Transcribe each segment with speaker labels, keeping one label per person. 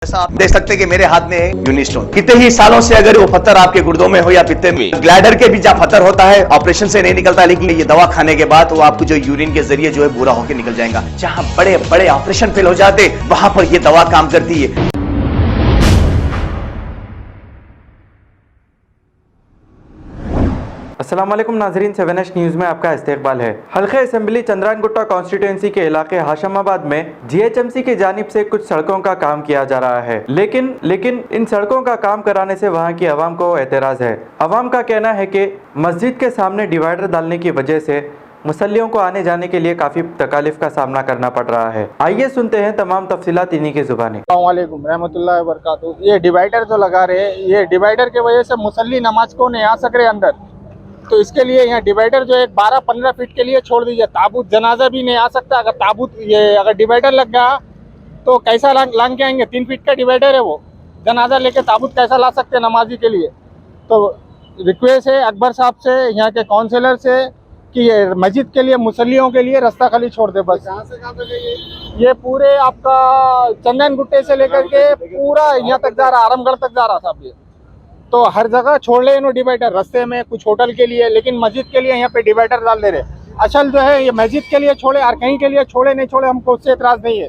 Speaker 1: जैसा आप देख सकते हैं कि मेरे हाथ में है यूनिस्टोन। कितने ही सालों से अगर वो पत्थर आपके गुर्दों में हो या पित्ते में, ग्लैडर के भी जहाँ पत्थर होता है ऑपरेशन से नहीं निकलता, लेकिन ये दवा खाने के बाद वो आपको जो यूरिन के जरिए जो है पूरा होकर निकल जाएगा। जहाँ बड़े बड़े ऑपरेशन फेल हो जाते वहां पर ये दवा काम करती है।
Speaker 2: अस्सलाम वालेकुम नाजरीन, 7H न्यूज़ में आपका इस्तकबाल है। हल्के असेंबली चंद्रायनगुट्टा कॉन्स्टिट्यूंसी के इलाके हाशमाबाद में जीएचएमसी की जानिब से कुछ सड़कों का काम किया जा रहा है, लेकिन इन सड़कों का काम कराने से वहां की आवाम को एतराज़ है। आवाम का कहना है कि मस्जिद के सामने डिवाइडर डालने की वजह से मुसल्लियों को आने जाने के लिए काफ़ी तकालीफ का सामना करना पड़ रहा है। आइए सुनते हैं तमाम तफसीलात इन्हीं की ज़ुबानी।
Speaker 3: अस्सलाम वालेकुम रहमतुल्लाहि व बरकातहू। ये डिवाइडर जो लगा रहे हैं, ये डिवाइडर की वजह से मुसल्ली नमाज को नहीं आ सक रहे अंदर, तो इसके लिए यहाँ डिवाइडर जो है 12-15 फीट के लिए छोड़ दीजिए। ताबूत जनाजा भी नहीं आ सकता। अगर ताबूत अगर डिवाइडर लग गया तो कैसा लांग के आएंगे? 3 फीट का डिवाइडर है, वो जनाजा लेके ताबूत कैसा ला सकते हैं नमाजी के लिए? तो रिक्वेस्ट है अकबर साहब से, यहाँ के काउंसिलर से, कि ये मस्जिद के लिए मुसल्लियों के लिए रास्ता खाली छोड़ दे बस। कहाँ से कहाँ तक ये पूरे आपका चंदनगुट्टे से लेकर के पूरा यहाँ तक जा रहा, आरामगढ़ तक जा रहा साहब। ये तो हर जगह छोड़ ले इन्होंने डिवाइडर, रास्ते में कुछ होटल के लिए, लेकिन मस्जिद के लिए यहाँ पे डिवाइडर डाल दे रहे। असल जो है ये मस्जिद के लिए छोड़े और कहीं के लिए छोड़े नहीं छोड़े हमको उससे एतराज़ नहीं है,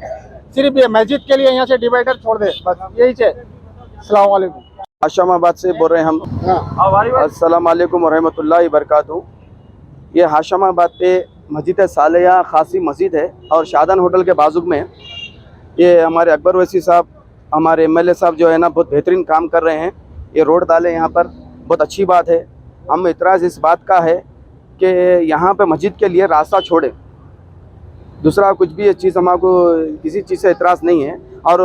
Speaker 3: सिर्फ ये मस्जिद के लिए यहाँ से डिवाइडर छोड़ दे बस, यही है। अस्सलाम वालेकुम,
Speaker 4: हाशमाबाद से बोल रहे हैं हम। अस्सलाम वालेकुम रहमतुल्लाहि व बरकातहू। ये हाशमाबाद पे मस्जिद सालिया खासी मस्जिद है और शादान होटल के बाजू में। ये हमारे अकबर वैसी साहब, हमारे एमएलए साहब जो है ना, बहुत बेहतरीन काम कर रहे हैं। ये रोड डाले यहाँ पर, बहुत अच्छी बात है। हम इतराज़ इस बात का है कि यहाँ पे मस्जिद के लिए रास्ता छोड़े, दूसरा कुछ भी चीज़ हमको किसी चीज़ से इतराज़ नहीं है। और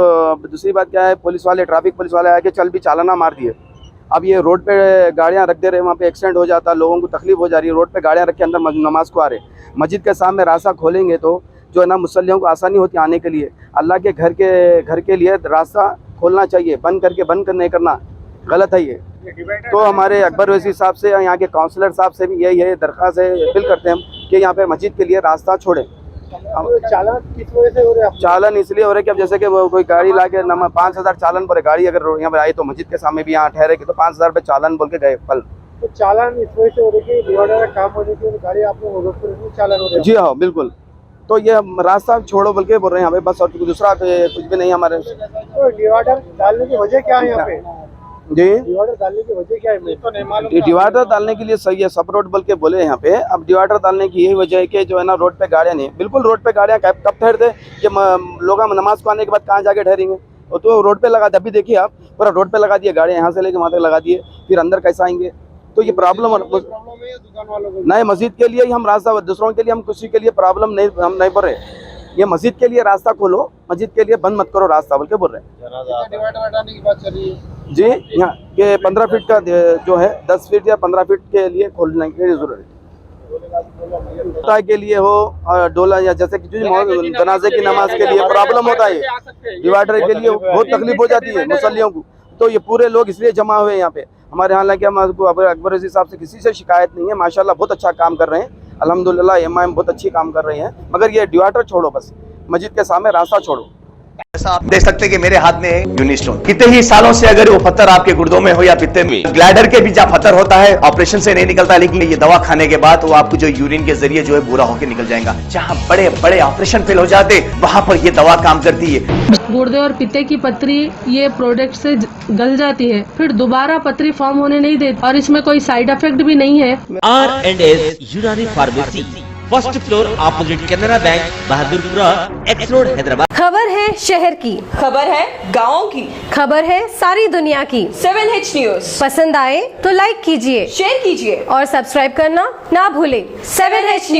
Speaker 4: दूसरी बात क्या है, पुलिस वाले, ट्रैफिक पुलिस वाले आके चल भी चालाना मार दिए। अब ये रोड पे गाड़ियाँ रख दे रहे, वहाँ पे एक्सीडेंट हो जाता, लोगों को तकलीफ हो जा रही है। रोड पे गाड़ियाँ रख के अंदर नमाज को आ रहे। मस्जिद के सामने रास्ता खोलेंगे तो जो है ना मुसल्लियों को आसानी होती आने के लिए। अल्लाह के घर के लिए रास्ता खोलना चाहिए, बंद नहीं करना गलत है ये। तो हमारे अकबर वैसी साहब से, यहाँ के काउंसलर साहब से भी यही है दरख्वास्त है, अपील करते हैं हम कि यहाँ पे मस्जिद के लिए रास्ता छोड़ें।
Speaker 3: चालान किस वजह से हो रहे हैं?
Speaker 4: चालान इसलिए हो रहा है कि अब जैसे कि वो कोई गाड़ी ला के 5,000 चालान पर गाड़ी अगर यहाँ पर आई तो मस्जिद के सामने भी यहाँ ठहरे तो 5,000 रुपये चालान बोल के गए कल।
Speaker 3: तो चालान इस वजह से हो रही है कि डिवाइडर का काम होने की गाड़ी आपको रोड पर चालान हो रहा है?
Speaker 4: जी हाँ बिल्कुल। तो ये रास्ता छोड़ो बोल के बोल रहे हैं हमें बस, और दूसरा कुछ भी नहीं हमारे।
Speaker 3: तो डिवाइडर डालने की वजह क्या है यहाँ पे?
Speaker 4: जी,
Speaker 3: डिवाइडर डालने की वजह क्या है? मैं तो नहीं मालूम।
Speaker 4: डिवाइडर डालने के लिए सही है, सब रोड बोल के बोले यहाँ पे। अब डिवाइडर डालने की यही वजह है कि जो है ना रोड पे गाड़ियाँ नहीं, बिल्कुल रोड पे गाड़ियाँ कब ठहरते कि लोग नमाज को आने के बाद कहाँ जाके ठहरेंगे? तो रोड पे लगा दिया। अभी देखिए आप, पूरा रोड पे लगा दिए, गाड़ियाँ यहाँ से लेके वहाँ तक लगा दिए, फिर अंदर कैसे आएंगे? तो ये प्रॉब्लम नहीं, मस्जिद के लिए ही हम रास्ता, दूसरों के लिए हम किसी के लिए प्रॉब्लम नहीं, हम नहीं बोल रहे। ये मस्जिद के लिए रास्ता खोलो, मस्जिद के लिए बंद मत करो रास्ता बोल के बोल रहे हैं।
Speaker 3: डिवाइडर हटाने की बात चल रही है
Speaker 4: जी। यहाँ ये 15 फीट का जो है 10 फीट या 15 फीट के लिए खोलने की जरूरत है। के लिए हो और डोला या जैसे कि जनाजे की नमाज के लिए प्रॉब्लम होता है, डिवाइडर के लिए बहुत तकलीफ हो जाती है मुसल्लियों को। तो ये पूरे लोग इसलिए जमा हुए यहाँ पे हमारे। हालांकि हम अकबर रजी साहब से किसी से शिकायत नहीं है, माशाल्लाह बहुत अच्छा काम कर रहे हैं, अल्हम्दुलिल्लाह एमआईएम बहुत अच्छी काम कर रहे हैं। मगर ये डिवाइडर छोड़ो बस, मस्जिद के सामने रास्ता छोड़ो।
Speaker 1: जैसा आप देख सकते हैं कि मेरे हाथ में है यूनिस्टोन। कितने ही सालों से अगर वो पत्थर आपके गुर्दों में हो या पित्ते में, ग्लैडर के भी जहाँ पत्थर होता है ऑपरेशन से नहीं निकलता, लेकिन ये दवा खाने के बाद वो आपको जो यूरिन के जरिए जो है पूरा होकर निकल जाएगा। जहाँ बड़े बड़े ऑपरेशन फेल हो जाते वहां पर ये दवा काम करती है।
Speaker 5: गुर्दे और पित्ते की पथरी ये प्रोडक्ट से गल जाती है, फिर दोबारा पथरी फॉर्म होने नहीं देती और इसमें कोई साइड इफेक्ट भी नहीं है।
Speaker 6: R&S यूनानी pharmacy, first floor opposite Canara bank, Bahadurpura, x road, Hyderabad.
Speaker 7: खबर है शहर की,
Speaker 8: खबर है गाँव की,
Speaker 7: खबर है सारी दुनिया की।
Speaker 8: 7H न्यूज
Speaker 7: पसंद आए तो लाइक कीजिए,
Speaker 8: शेयर कीजिए
Speaker 7: और सब्सक्राइब करना ना भूलें।
Speaker 8: 7H news.